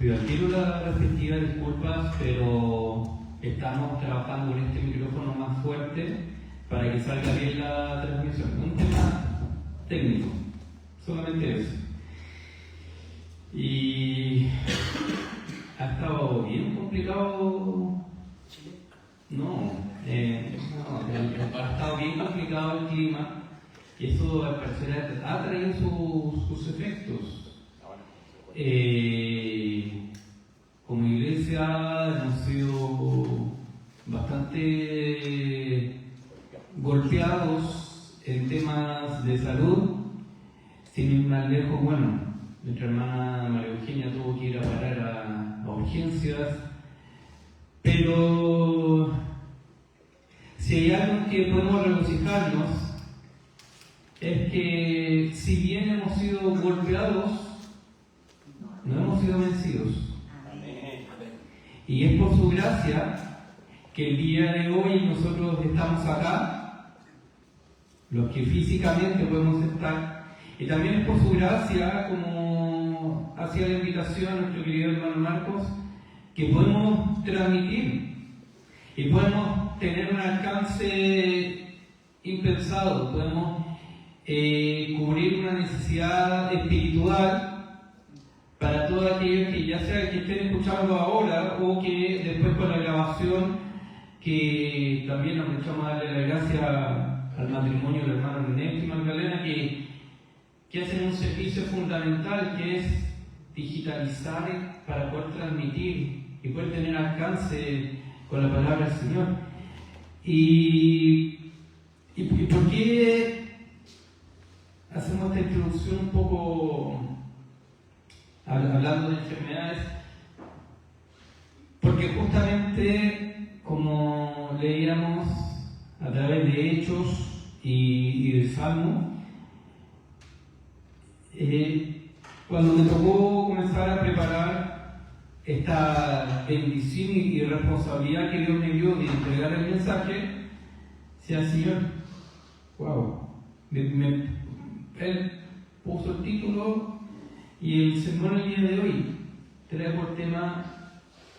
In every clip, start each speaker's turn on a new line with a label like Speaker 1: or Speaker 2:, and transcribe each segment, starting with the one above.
Speaker 1: Pido al tiro la respectiva disculpas, pero estamos trabajando con este micrófono más fuerte para que salga bien la transmisión. Un tema técnico, solamente eso. Y ha estado bien complicado. No, ha estado bien complicado el clima y eso al parecer ha traído sus efectos. Como iglesia hemos sido bastante golpeados en temas de salud. Sin ir más lejos, bueno, nuestra hermana María Eugenia tuvo que ir a parar a urgencias, pero si hay algo en que podemos regocijarnos es que si bien hemos sido golpeados, no hemos sido vencidos. Y es por su gracia que el día de hoy nosotros estamos acá, los que físicamente podemos estar, y también es por su gracia, como hacía la invitación a nuestro querido hermano Marcos, que podemos transmitir y podemos tener un alcance impensado, podemos cubrir una necesidad espiritual para todos aquellos que ya sea que estén escuchando ahora o que después con la grabación, que también aprovechamos a darle la gracia al matrimonio del hermano Ernesto y Magdalena, que hacen un servicio fundamental que es digitalizar para poder transmitir y poder tener alcance con la palabra del Señor. ¿Y por qué hacemos esta introducción un poco hablando de enfermedades? Porque justamente, como leíamos a través de Hechos y del Salmo, cuando me tocó comenzar a preparar esta bendición y responsabilidad que Dios me dio de entregar el mensaje, decía: Señor, wow, Él puso el título y el sermón el día de hoy trae por tema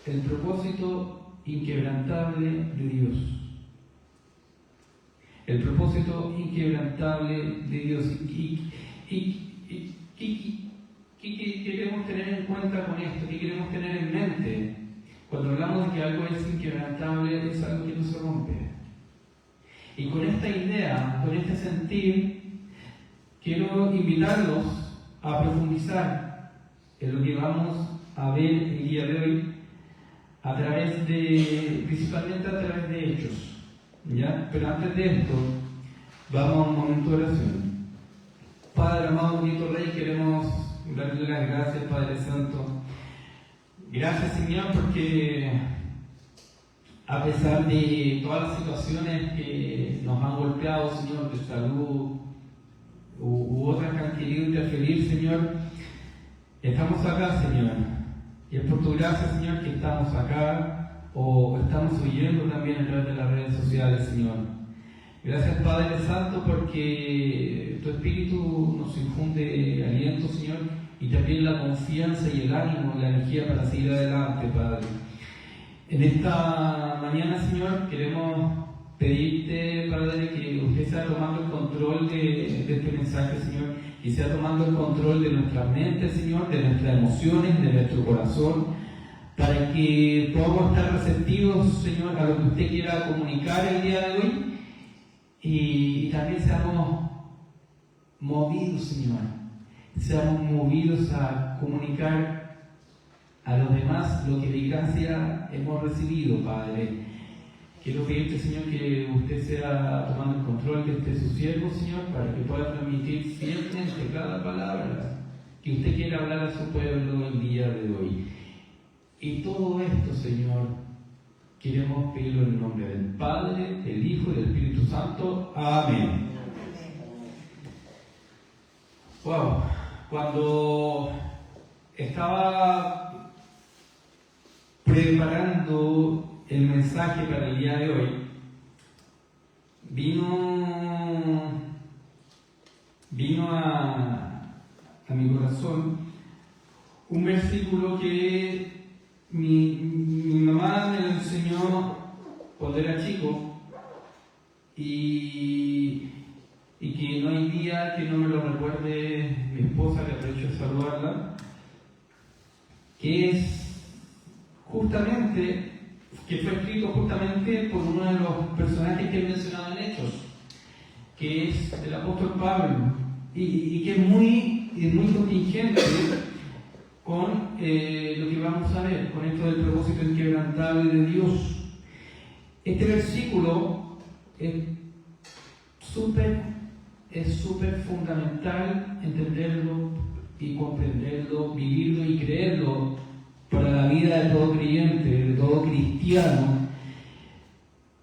Speaker 1: el propósito inquebrantable de Dios. El propósito inquebrantable de Dios. ¿Qué queremos tener en cuenta con esto? ¿Qué queremos tener en mente? Cuando hablamos de que algo es inquebrantable, es algo que no se rompe. Y con esta idea, con este sentir, quiero invitarlos a profundizar en lo que vamos a ver el día de hoy, principalmente a través de Hechos, ¿ya? Pero antes de esto, vamos a un momento de oración. Padre amado, bonito Rey, queremos darle las gracias, Padre Santo. Gracias, Señor, porque a pesar de todas las situaciones que nos han golpeado, Señor, de salud u otras que han querido interferir, Señor, estamos acá, Señor. Y es por tu gracia, Señor, que estamos acá o estamos oyendo también a través de las redes sociales, Señor. Gracias, Padre Santo, porque tu Espíritu nos infunde aliento, Señor, y también la confianza y el ánimo, la energía para seguir adelante, Padre. En esta mañana, Señor, queremos pedirte, Padre, que usted sea tomando el control de este mensaje, Señor, y sea tomando el control de nuestra mente, Señor, de nuestras emociones, de nuestro corazón, para que podamos estar receptivos, Señor, a lo que usted quiera comunicar el día de hoy, y también seamos movidos, Señor, seamos movidos a comunicar a los demás lo que de gracia hemos recibido, Padre. Quiero pedirte, Señor, que usted sea tomando el control de este su siervo, Señor, para que pueda transmitir fielmente cada palabra que usted quiera hablar a su pueblo el día de hoy. Y todo esto, Señor, queremos pedirlo en el nombre del Padre, del Hijo y del Espíritu Santo. Amén. Wow, cuando estaba preparando el mensaje para el día de hoy, vino a mi corazón un versículo que mi mamá me lo enseñó cuando era chico y que no hay día que no me lo recuerde mi esposa, que aprovecho de saludarla, que es justamente, que fue escrito justamente por uno de los personajes que he mencionado en Hechos, que es el apóstol Pablo, y que es muy contingente con lo que vamos a ver, con esto del propósito inquebrantable de Dios. Este versículo es súper fundamental entenderlo y comprenderlo, vivirlo y creerlo para la vida de todo creyente, de todo cristiano,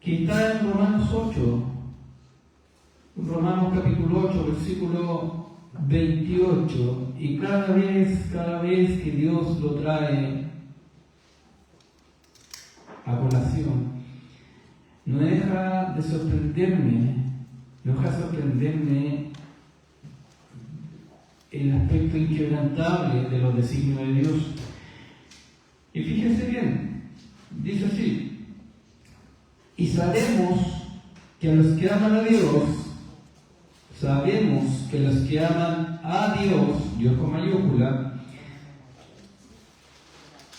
Speaker 1: que está en Romanos 8, Romanos capítulo 8, versículo 28, y cada vez que Dios lo trae a colación, no deja de sorprenderme el aspecto inquebrantable de los designios de Dios. Y fíjense bien, dice así: y sabemos que a los que aman a Dios, Dios con mayúscula,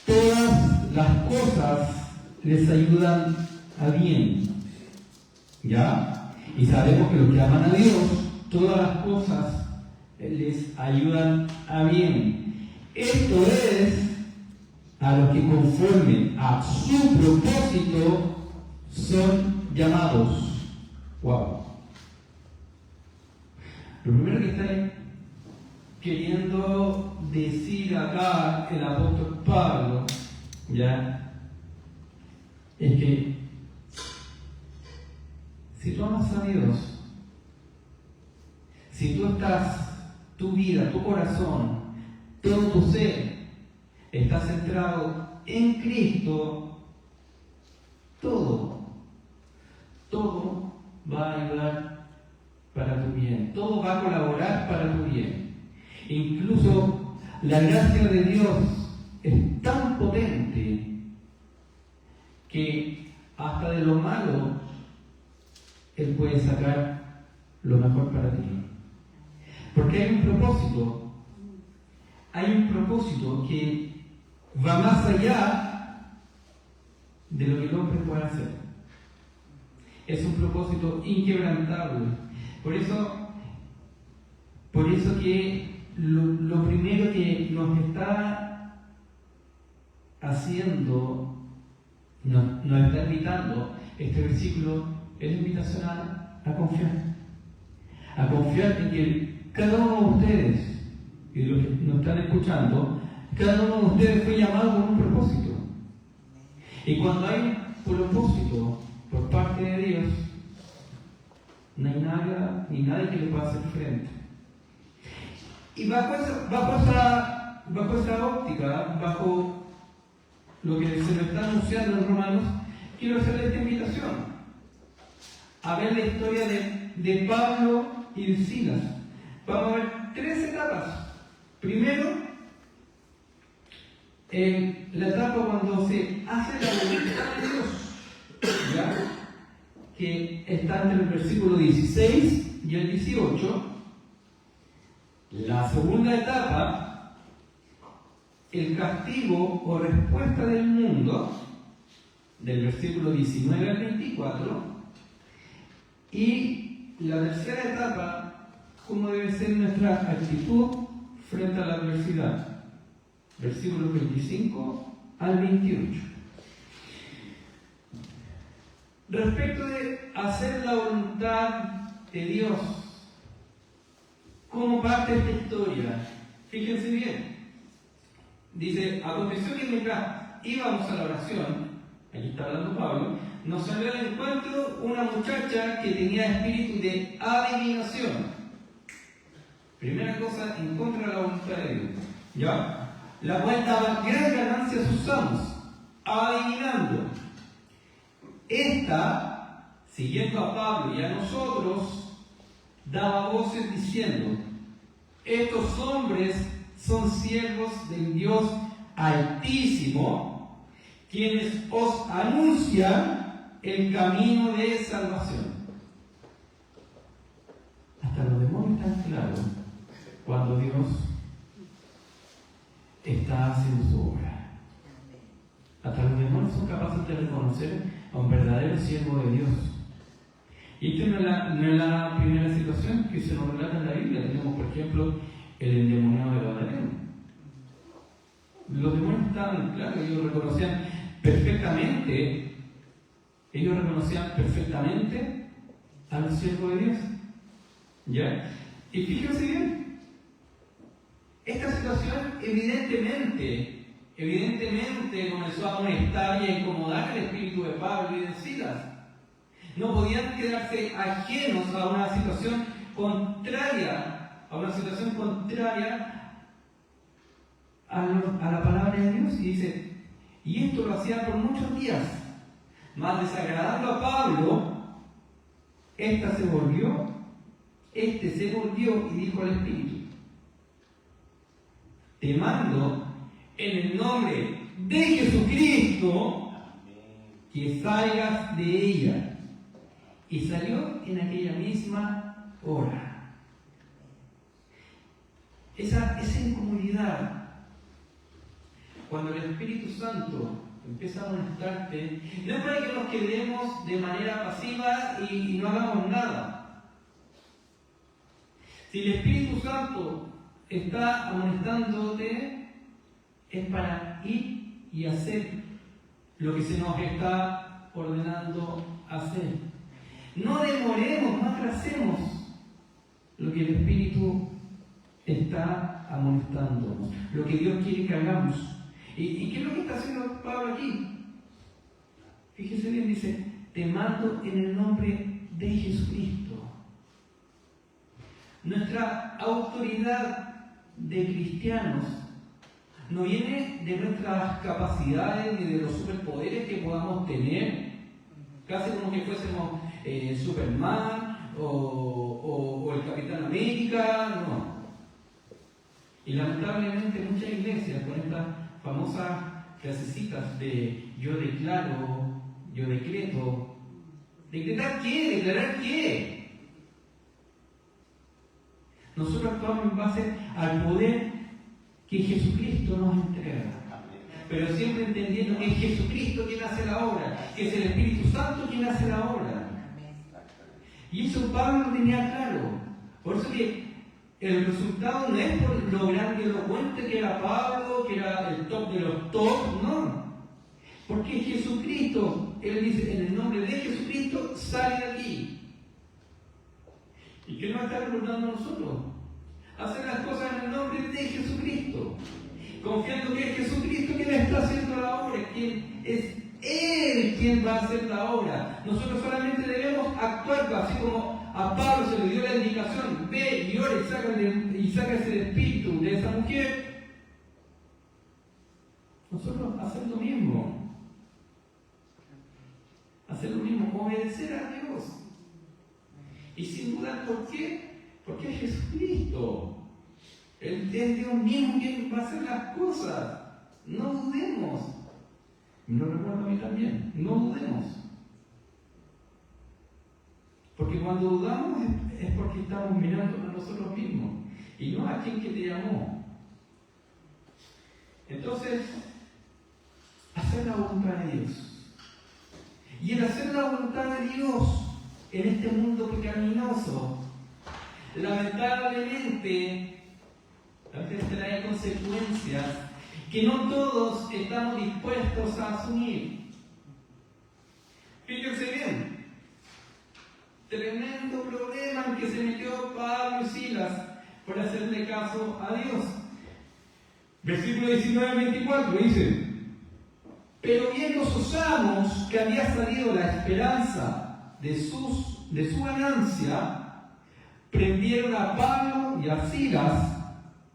Speaker 1: todas las cosas les ayudan a bien. ¿Ya? Y sabemos que los que aman a Dios, todas las cosas les ayudan a bien. Esto es a los que conforme a su propósito son llamados. Wow. Lo primero que está queriendo decir acá el apóstol Pablo, ¿ya?, es que si tú amas a Dios, si tú estás, tu vida, tu corazón, todo tu ser está centrado en Cristo, todo va a ayudar para tu bien, todo va a colaborar para tu bien. Incluso la gracia de Dios es tan potente que hasta de lo malo Él puede sacar lo mejor para ti. Porque hay un propósito que va más allá de lo que el hombre puede hacer. Es un propósito inquebrantable. Por eso que lo primero que nos está haciendo, nos está invitando este versículo, es la invitación a confiar. A confiar en que cada uno de ustedes, y los que nos están escuchando, cada uno de ustedes fue llamado con un propósito. Y cuando hay propósito por parte de Dios, no hay nada ni nadie que le pueda hacer frente. Y bajo esa óptica, bajo lo que se nos está anunciando en Romanos, quiero hacerle esta invitación a ver la historia de Pablo y de Silas. Vamos a ver 3 etapas. Primero, la etapa cuando se hace la voluntad de Dios, ¿ya?, que está entre el versículo 16 y el 18. La segunda etapa, el castigo o respuesta del mundo, del versículo 19 al 24. Y la tercera etapa, cómo debe ser nuestra actitud frente a la adversidad, versículos 25 al 28. Respecto de hacer la voluntad de Dios, ¿cómo parte esta historia? Fíjense bien. Dice: aconteció que mientras íbamos a la oración, aquí está hablando Pablo, nos salió al encuentro una muchacha que tenía espíritu de adivinación. Primera cosa, en contra de la voluntad de Dios, ¿ya?, la cual daba gran ganancia a sus amos, adivinando. Esta, siguiendo a Pablo y a nosotros, daba voces diciendo: estos hombres son siervos del Dios Altísimo, quienes os anuncian el camino de salvación. Hasta los demonios están claros cuando Dios está haciendo su obra. Hasta los demonios son capaces de reconocer a un verdadero siervo de Dios. Y esta no es la primera situación que se nos relata en la Biblia. Tenemos, por ejemplo, el endemoniado de Gadareno. Los demonios estaban claros, ellos reconocían perfectamente a los siervos de Dios. ¿Ya? Y fíjense bien, esta situación evidentemente comenzó a molestar y a incomodar el espíritu de Pablo y de Silas. No podían quedarse ajenos a una situación contraria a la palabra de Dios. Y dice, y esto lo hacía por muchos días, mas desagradando a Pablo, este se volvió y dijo al espíritu: te mando en el nombre de Jesucristo que salgas de ella. Y salió en aquella misma hora. Esa incomodidad, cuando el Espíritu Santo empieza a molestarte, no es para que nos quedemos de manera pasiva y no hagamos nada. Si el Espíritu Santo está amonestándote, es para ir y hacer lo que se nos está ordenando hacer. No demoremos, no atrasemos lo que el Espíritu está amonestándonos, lo que Dios quiere que hagamos. ¿Y qué es lo que está haciendo Pablo aquí? Fíjese bien, dice, te mando en el nombre de Jesucristo. Nuestra autoridad de cristianos no viene de nuestras capacidades ni de los superpoderes que podamos tener, casi como que fuésemos Superman o el Capitán América, no. Y lamentablemente muchas iglesias con estas famosas frasecitas de yo declaro, yo decreto. ¿Decretar qué? ¿Declarar qué? Nosotros actuamos en base al poder que Jesucristo nos entrega, pero siempre entendiendo que es Jesucristo quien hace la obra, que es el Espíritu Santo quien hace la obra. Y eso Pablo lo tenía claro. Por eso que el resultado no es por lo grandilocuente que era Pablo, que era el top de los top, no. Porque Jesucristo, él dice, en el nombre de Jesucristo, sale de aquí. ¿Y qué nos está recordando a nosotros? Hacer las cosas en el nombre de Jesucristo, confiando que es Jesucristo quien está haciendo la obra, quien es Él quien va a hacer la obra. Nosotros solamente debemos actuar, así como a Pablo se le dio la indicación: ve y ora y sácase el espíritu de esa mujer. Nosotros hacer lo mismo, obedecer a Dios. Y sin dudar, ¿por qué? Porque es Jesucristo. Él es Dios mismo quien va a hacer las cosas. No dudemos. Me lo recuerdo a mí también. No dudemos. Porque cuando dudamos es porque estamos mirando a nosotros mismos y no a quien que te llamó. Entonces, hacer la voluntad de Dios. Y el hacer la voluntad de Dios en este mundo pecaminoso, lamentablemente, a veces trae consecuencias que no todos estamos dispuestos a asumir. Fíjense bien, tremendo problema en que se metió Pablo y Silas por hacerle caso a Dios. Versículo 19-24 dice: pero bien gozamos que había salido la esperanza de su ganancia, prendieron a Pablo y a Silas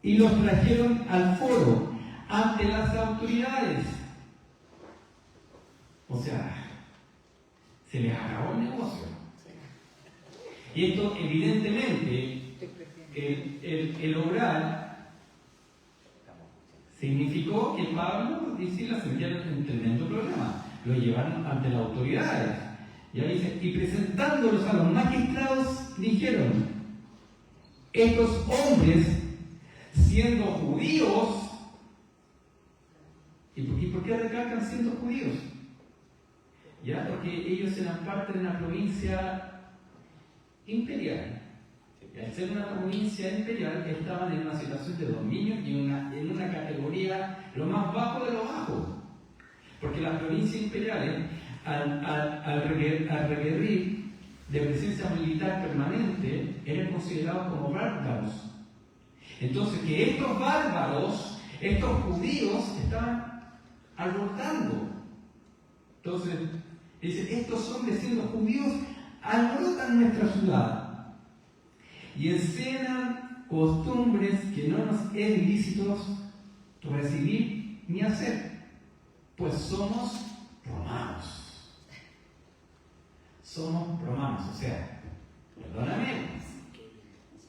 Speaker 1: y los trajeron al foro ante las autoridades. O sea, se les acabó el negocio. Y esto, evidentemente, el obrar significó que Pablo y Silas se metieron en tremendo problema. Lo llevaron ante las autoridades. Y ahí dice, y presentándolos a los magistrados, dijeron, estos hombres, siendo judíos, ¿y por qué recalcan siendo judíos? Ya, porque ellos eran parte de una provincia imperial. Al ser una provincia imperial, estaban en una situación de dominio y en una categoría lo más bajo de lo bajo. Porque las provincias imperiales, al requerir de presencia militar permanente, eran considerados como bárbaros. Entonces, que estos bárbaros, estos judíos, estaban alborotando. Entonces, dice, estos hombres siendo judíos alborotan nuestra ciudad y enseñan costumbres que no nos es lícitos recibir ni hacer, pues somos romanos. Somos romanos, o sea, perdóname,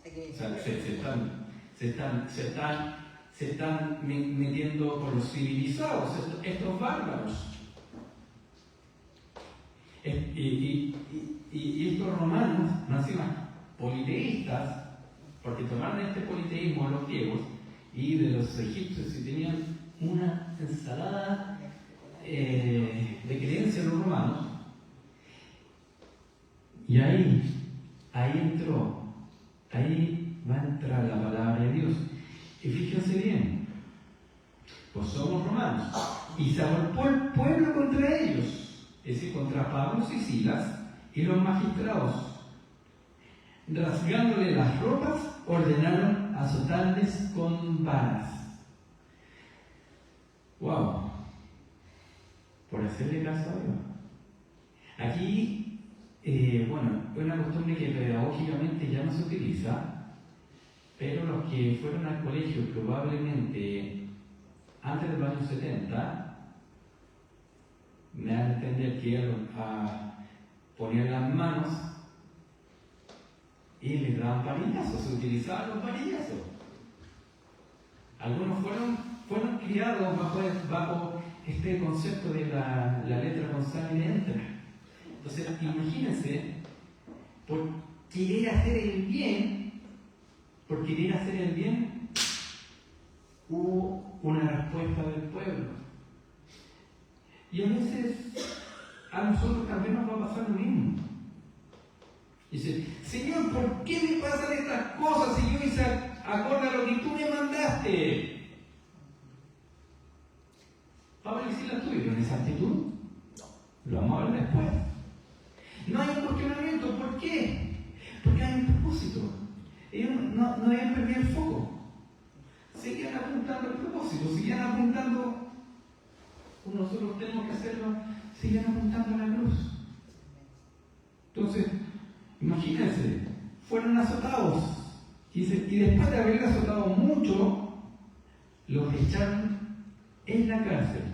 Speaker 1: o sea, se están metiendo por los civilizados, estos bárbaros. Y estos romanos, encima, politeístas, porque tomaron este politeísmo de los griegos y de los egipcios y tenían una ensalada de creencias los romanos. Y ahí va a entrar la palabra de Dios. Y fíjense bien, pues somos romanos, y se agolpó el pueblo contra ellos, es decir, contra Pablo y Silas y los magistrados. Rasgándole las ropas, ordenaron azotarles con varas. ¡Wow! Por hacerle caso a Dios. Aquí, es una costumbre que pedagógicamente ya no se utiliza, pero los que fueron al colegio probablemente antes de los años 70 me dan a entender que iban a poner las manos y les daban varillazos, se utilizaban los varillazos. Algunos fueron criados bajo este concepto de la letra con sangre entra. Entonces, imagínense, por querer hacer el bien, hubo una respuesta del pueblo. Y a veces a nosotros también nos va a pasar lo mismo. Dice, Señor, ¿por qué me pasan estas cosas si yo hice acorde a lo que tú me mandaste? Pablo y Silas tuvieron esa actitud. Lo vamos a ver después. No hay un cuestionamiento. ¿Por qué? Porque hay un propósito. Ellos no habían perdido el foco. Seguían apuntando al propósito, seguían apuntando, como nosotros tenemos que hacerlo, seguían apuntando a la cruz. Entonces, imagínense, fueron azotados. Y después de haber azotado mucho, los echaron en la cárcel.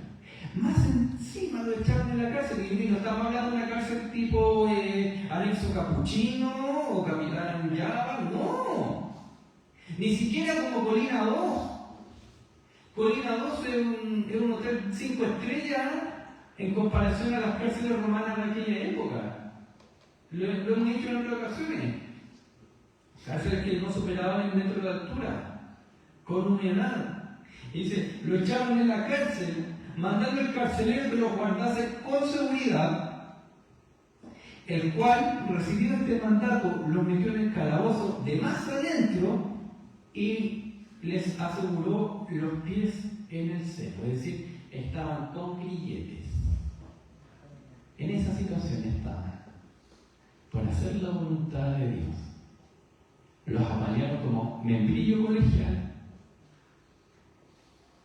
Speaker 1: Más encima lo echaron en la cárcel, y no estamos hablando de una cárcel tipo anexo capuchino o capitán Yaba, no. Ni siquiera como Colina 2. Colina 2 es un hotel 5 estrellas en comparación a las cárceles romanas de aquella época. Lo hemos dicho en otras ocasiones. Cárceles que no superaban el metro de altura, con humedad. Y dice, lo echaron en la cárcel, mandando al carcelero que los guardase con seguridad, el cual, recibido este mandato, los metió en el calabozo de más adentro y les aseguró los pies en el cepo, es decir, estaban con grilletes. En esa situación estaban, por hacer la voluntad de Dios. Los apalearon como membrillo colegial.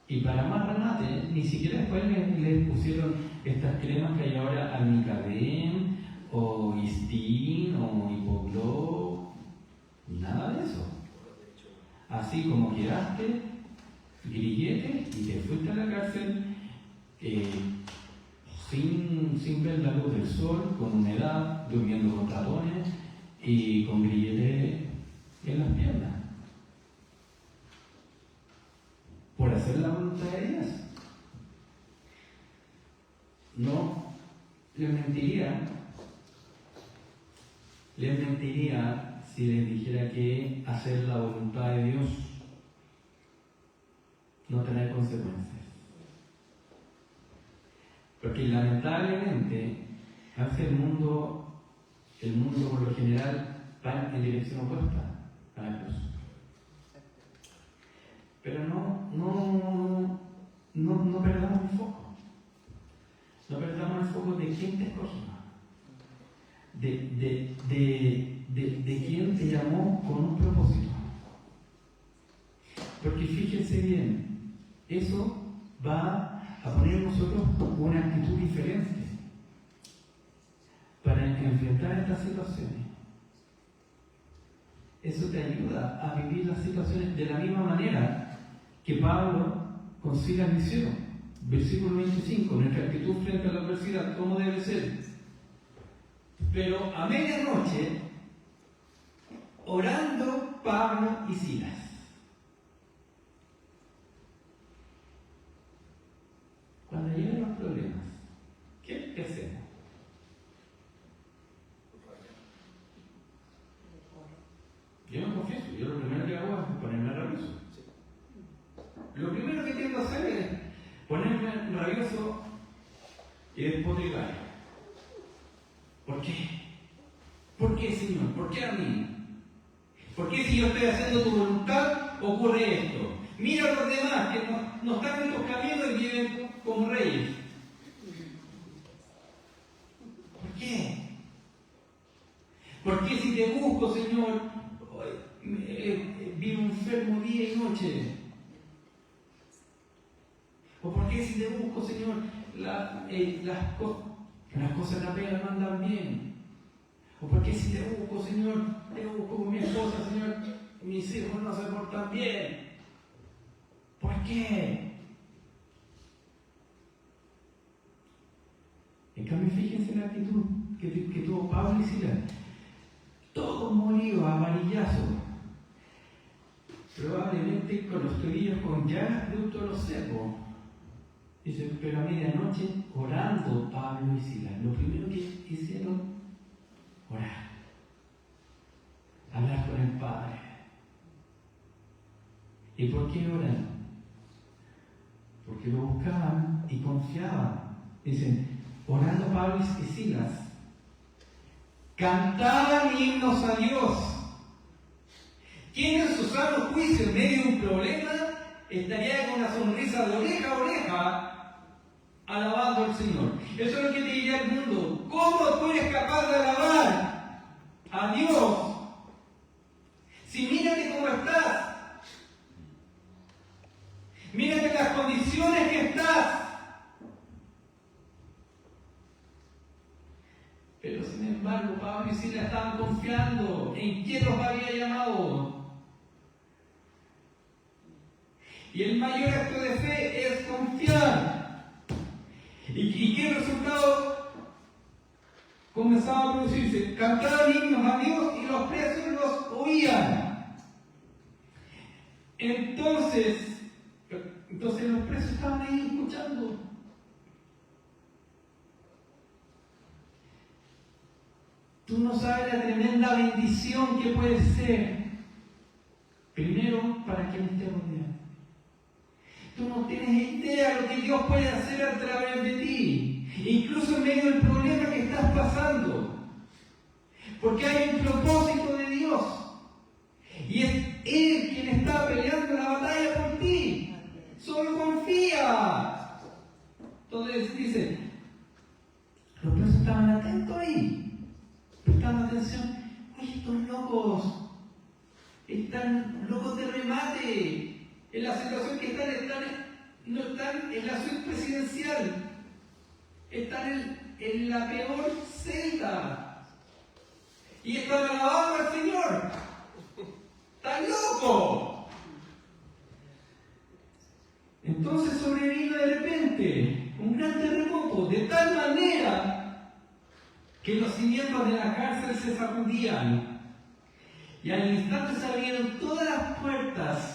Speaker 1: Y para más remate, ni siquiera después les pusieron estas cremas que hay ahora, Alnicadem, o Istin, o Hipoglo, nada de eso. Así como quedaste, grillete, y te fuiste a la cárcel sin ver la luz del sol, con humedad, durmiendo con ratones y con grillete en las piernas. Por hacer hacer la voluntad de Dios. No, les mentiría si les dijera que hacer la voluntad de Dios no trae consecuencias. Porque lamentablemente, a veces el mundo por lo general va en dirección opuesta a la cruz. Pero no perdamos el foco. No perdamos el foco de quién te escogió. De quién te llamó con un propósito. Porque fíjense bien, eso va a poner en nosotros una actitud diferente para enfrentar estas situaciones. Eso te ayuda a vivir las situaciones de la misma manera que Pablo consigue la misión. Versículo 25, nuestra actitud frente a la adversidad, ¿cómo debe ser? Pero a medianoche, orando Pablo y Silas. Cuando llegan los problemas, ¿qué hacemos? Yo me confieso, yo lo primero que hago es ponerme rabioso. Lo primero que tengo que hacer es ponerme rabioso y despotricar. ¿Por qué? ¿Por qué, Señor? ¿Por qué a mí? ¿Por qué si yo estoy haciendo tu voluntad ocurre esto? Mira a los demás que no están en tus caminos y viven como reyes. ¿Por qué? ¿Por qué si te busco, Señor, vivo enfermo día y noche? ¿O por qué si te busco, Señor, las cosas en la pega no andan bien? ¿O por qué si te busco, Señor, te busco con mi esposa, Señor, mis hijos no se portan bien? ¿Por qué? En cambio, fíjense la actitud que tuvo Pablo y Silas. Todos molidos, amarillazos, probablemente con los tobillos con llagas producto de los cerros. Dice, pero a medianoche orando Pablo y Silas. Lo primero que hicieron, orar. Hablar con el Padre. ¿Y por qué oran? Porque lo buscaban y confiaban. Dicen, orando Pablo y Silas, cantaban himnos a Dios. ¿Quién en su sano juicio, en medio de un problema, estaría con una sonrisa de oreja a oreja, alabando al Señor? Eso es lo que te diría el mundo. ¿Cómo tú eres capaz de alabar a Dios? Si mírate cómo estás. Mírate las condiciones que estás. Pero sin embargo, Pablo y Silas estaban confiando en quién los había llamado. Y el mayor acto de fe es confiar. ¿Y qué resultado comenzaba a producirse? Cantaban himnos a Dios y los presos los oían. Entonces los presos estaban ahí escuchando. Tú no sabes la tremenda bendición que puede ser. Primero, para quien esté rodeado. Tú no tienes idea de lo que Dios puede hacer a través de ti, incluso en medio del problema que estás pasando. Porque hay un propósito de Dios. Y es Él quien está peleando la batalla por ti. Solo confía. Entonces dice, los presos estaban atentos ahí, prestando atención. Oye, estos locos están locos de remate. En la situación que no están en la suite presidencial, están en la peor celda y están alabando al Señor. ¡Están locos! Entonces sobrevino de repente un gran terremoto, de tal manera que los cimientos de la cárcel se sacudían y al instante se abrieron todas las puertas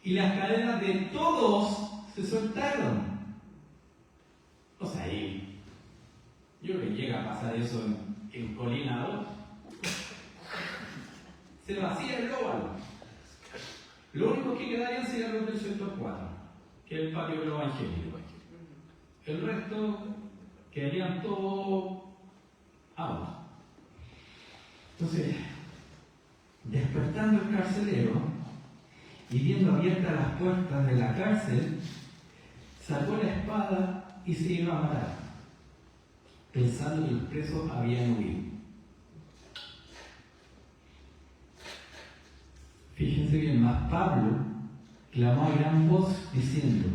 Speaker 1: y las cadenas de todos se soltaron. O sea, yo creo que llega a pasar eso en Colina 2. Se vacía el óvalo. Lo único que quedarían serían los del sector 4, que es el patio evangélico. El resto quedarían todos agua. Entonces, despertando el carcelero y viendo abiertas las puertas de la cárcel, sacó la espada y se iba a matar, pensando que los presos habían huido. Fíjense bien, más Pablo clamó a gran voz diciendo: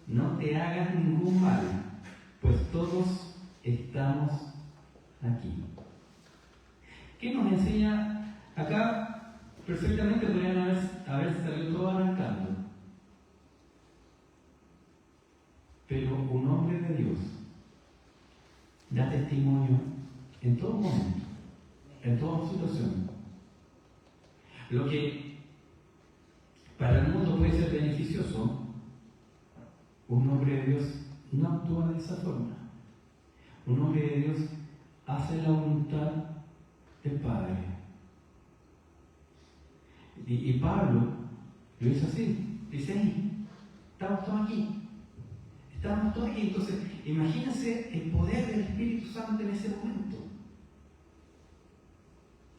Speaker 1: no te hagas ningún mal, pues todos estamos aquí. ¿Qué nos enseña acá? Perfectamente podrían haber salido todos arrancando. Pero un hombre de Dios da testimonio en todo momento, en toda situación. Lo que para el mundo puede ser beneficioso, un hombre de Dios no actúa de esa forma. Un hombre de Dios hace la voluntad del Padre. Y Pablo lo hizo así. Dice: ahí, estamos todos aquí. Estamos todos aquí. Entonces, imagínense el poder del Espíritu Santo en ese momento.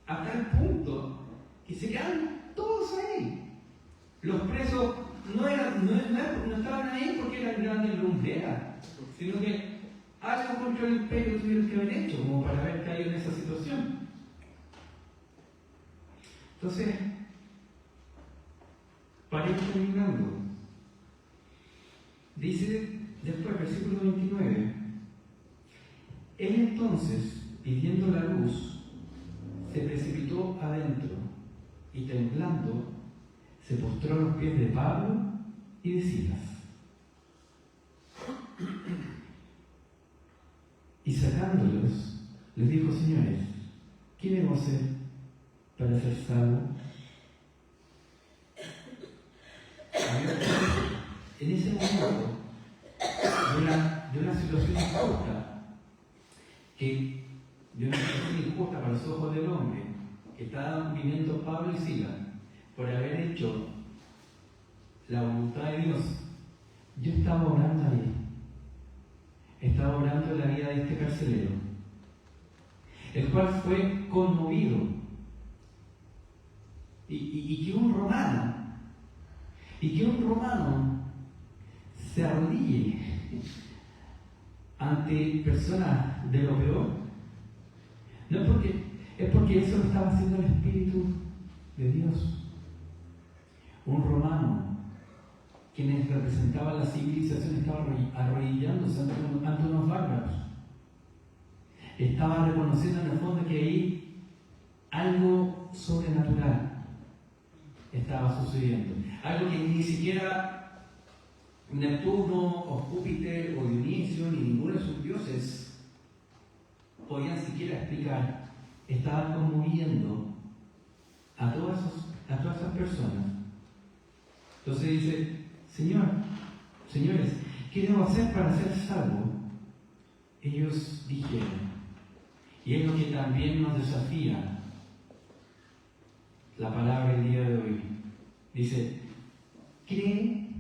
Speaker 1: A tal punto que se quedaron todos ahí. Los presos no estaban ahí porque eran grandes lumbreras, sino que algo contra el imperio tuvieron que haber hecho como para haber caído en esa situación. Entonces, para ir terminando, dice después, versículo 29, él entonces, pidiendo la luz, se precipitó adentro y temblando se postró a los pies de Pablo y de Silas. Y sacándolos, les dijo: señores, ¿qué debo hacer para ser salvo? En ese momento, de una situación injusta, para los ojos del hombre, que estaban viviendo Pablo y Silas, por haber hecho la voluntad de Dios, yo estaba orando ahí. Estaba orando en la vida de este carcelero, el cual fue conmovido. Y que un romano se arrodille ante personas de lo peor, no es porque eso lo estaba haciendo el Espíritu de Dios. Un romano, quienes representaban la civilización, estaba arrodillándose ante unos bárbaros. Estaba reconociendo en el fondo que ahí algo sobrenatural estaba sucediendo. Algo que ni siquiera Neptuno o Júpiter o Dionisio ni ninguno de sus dioses podían siquiera explicar. Estaban conmoviendo a todas esas personas. Entonces dice: señores, ¿qué debo hacer para ser salvo? Ellos dijeron, y es lo que también nos desafía la palabra el día de hoy. Dice: cree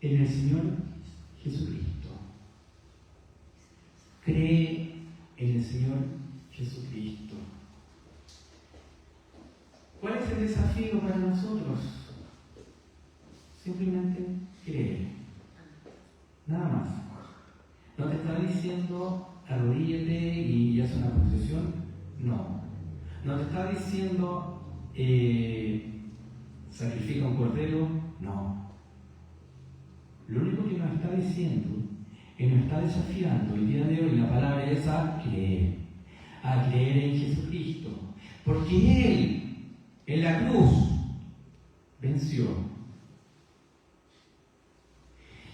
Speaker 1: en el Señor Jesucristo. Cree en el Señor Jesucristo. ¿Cuál es el desafío para nosotros? Simplemente creer. Nada más. No te está diciendo arrodíllate y haz una procesión. No. No te está diciendo sacrifica un cordero. No. Lo único que nos está diciendo y nos está desafiando el día de hoy la palabra es a creer en Jesucristo. Porque Él en la cruz venció.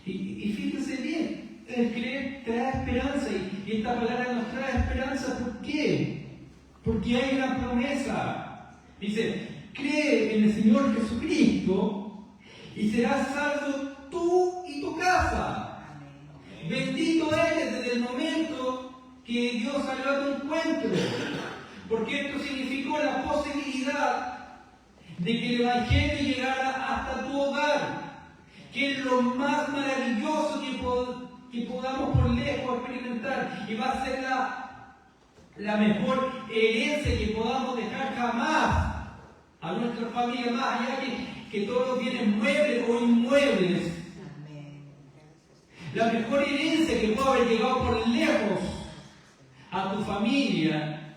Speaker 1: Y fíjense bien, el creer trae esperanza y esta palabra nos trae esperanza. ¿Por qué? Porque hay una promesa. Dice: cree en el Señor Jesucristo y serás salvo tú y tu casa. Bendito eres desde el momento que Dios salió a tu encuentro, porque esto significó la posibilidad de que el Evangelio llegara hasta tu hogar, que es lo más maravilloso que podamos por lejos experimentar, y va a ser la mejor herencia que podamos dejar jamás a nuestra familia, más allá que todos los bienes muebles o inmuebles. La mejor herencia que pueda haber llegado por lejos a tu familia,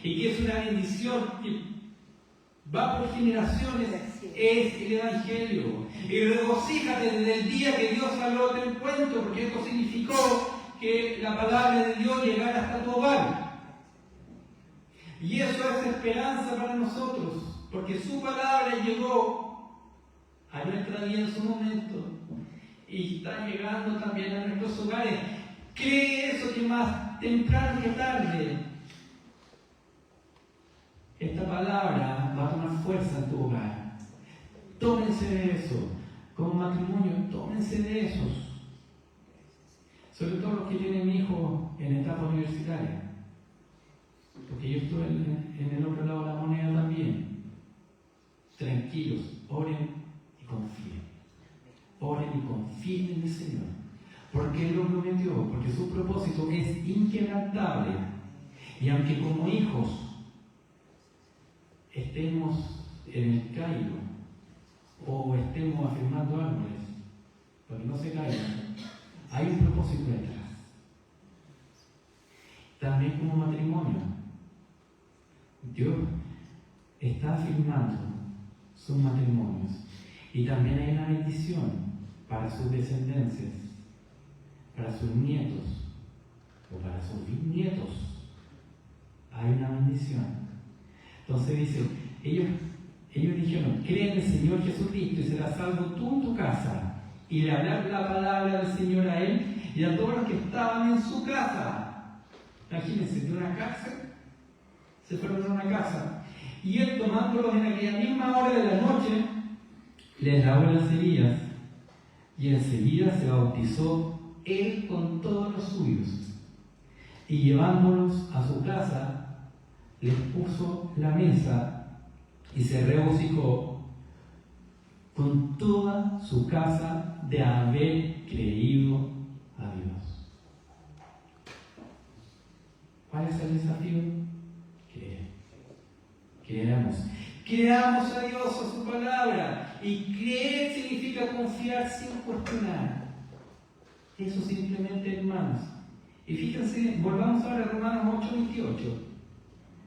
Speaker 1: y que es una bendición que va por generaciones, es el Evangelio. Y regocíjate desde el día que Dios salió a tu encuentro, porque esto significó que la palabra de Dios llegara hasta tu hogar. Y eso es esperanza para nosotros, porque su palabra llegó a nuestra vida en su momento y está llegando también a nuestros hogares. Cree eso, que más temprano que tarde esta palabra va a tomar fuerza en tu hogar. Tómense de eso. Como matrimonio, tómense de esos. Sobre todo los que tienen hijos en etapa universitaria. Porque yo estuve en el otro lado de la moneda también. Tranquilos, oren y confíen. Oren y confíen en el Señor. Porque Él lo prometió, porque su propósito es inquebrantable. Y aunque como hijos estemos en el Cairo o estemos afirmando árboles para que no se caigan, hay un propósito detrás. También como matrimonio, Dios está afirmando sus matrimonios, y también hay una bendición para sus descendencias, para sus nietos o para sus bisnietos. Hay una bendición. Entonces dice, ellos dijeron, cree en el Señor Jesucristo y serás salvo tú y tu casa. Y le hablaron la palabra del Señor a él y a todos los que estaban en su casa. Imagínense, de una cárcel se fueron a una casa. Y él, tomándolos en aquella misma hora de la noche, les lavó las heridas. Y enseguida se bautizó él con todos los suyos. Y llevándolos a su casa, les puso la mesa y se regocijó con toda su casa de haber creído a Dios. ¿Cuál es el desafío? Creamos a Dios, a su palabra. Y creer significa confiar sin cuestionar. Eso simplemente, hermanos. Y fíjense, volvamos ahora a Romanos 8:28.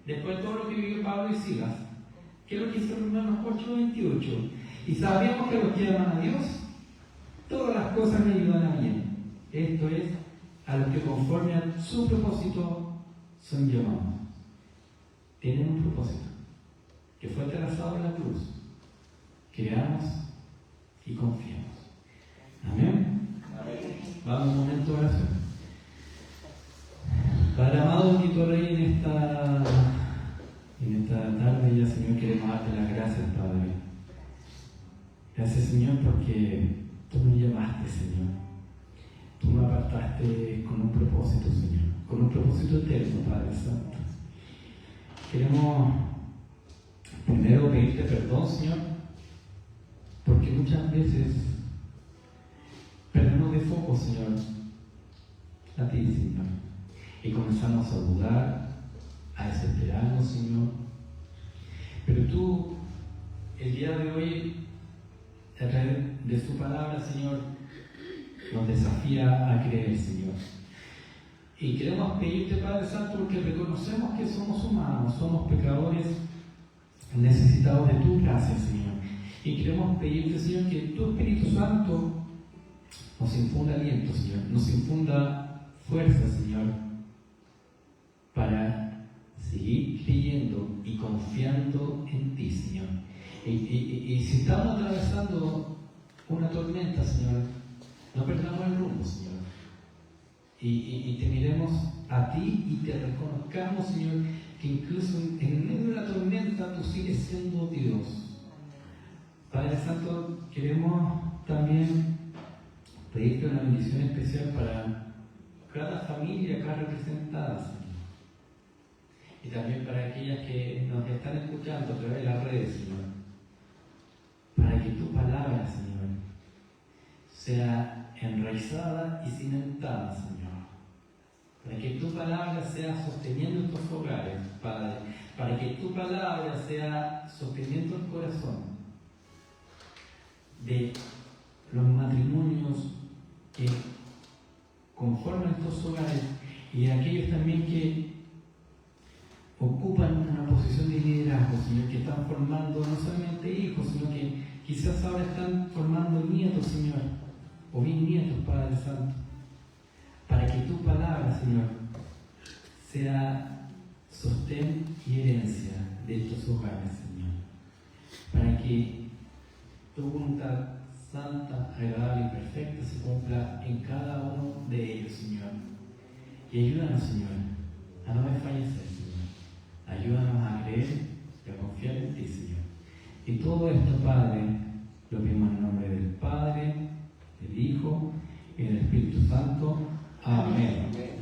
Speaker 1: Después de todo lo que vivió Pablo y Silas, ¿qué es lo que dice Romanos 8:28? Y sabemos que los que aman a Dios, todas las cosas le ayudan a bien. Esto es, a los que conforme a su propósito son llamados. Tienen un propósito que fue trazado en la cruz. Creamos y confiamos. Amén. Vamos a un momento de oración. Padre amado, bendito Rey, en esta tarde ya, Señor, queremos darte las gracias, Padre. Gracias, Señor, porque tú me llamaste, Señor. Tú me apartaste con un propósito, Señor, con un propósito eterno, Padre Santo. Queremos primero pedirte perdón, Señor, porque muchas veces perdemos de foco, Señor, a ti, Señor, y comenzamos a dudar, a desesperarnos, Señor. Pero tú, el día de hoy, a través de su palabra, Señor, nos desafía a creer, Señor. Y queremos pedirte, Padre Santo, porque reconocemos que somos humanos, somos pecadores necesitados de tu gracia, Señor. Y queremos pedirte, Señor, que tu Espíritu Santo nos infunda aliento, Señor, nos infunda fuerza, Señor, para seguir creyendo y confiando en ti, Señor. Y si estamos atravesando una tormenta, Señor, no perdamos el rumbo, Señor. Y te miremos a ti y te reconozcamos, Señor, que incluso en medio de la tormenta tú sigues siendo Dios. Padre Santo, queremos también pedirte una bendición especial para cada familia acá representada, Señor. Y también para aquellas que nos están escuchando a través de las redes, Señor. Para que tu palabra, Señor, sea enraizada y cimentada, Señor. Para que tu palabra sea sosteniendo estos hogares, Padre. Para que tu palabra sea sosteniendo el corazón de los matrimonios que conforman estos hogares y de aquellos también que ocupan una posición de liderazgo, Señor, que están formando no solamente hijos, sino que quizás ahora están formando nietos, Señor, o bisnietos, Padre Santo, para que tu palabra, Señor, sea sostén y herencia de estos hogares, Señor, para que tu voluntad santa, agradable y perfecta se cumpla en cada uno de ellos, Señor. Y ayúdanos, Señor, a no desfallecer, Señor. Ayúdanos a creer y a confiar en ti, Señor. Y todo esto, Padre, lo pedimos en nombre del Padre, del Hijo y del Espíritu Santo. Amén.